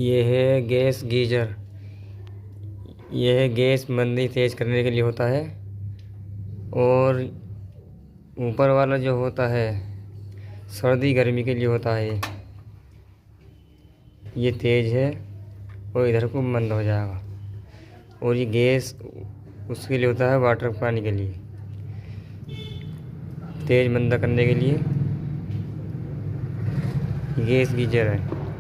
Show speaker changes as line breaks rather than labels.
ये है gas geyser. यह गैस मंदी तेज करने के लिए होता है। और ऊपर वाला जो होता है सर्दी गर्मी के लिए होता है। ये तेज है और इधर को मंद हो जाएगा। और ये गैस उसके लिए होता है, वाटर पानी के लिए, तेज मंदा करने के लिए गैस गीजर है।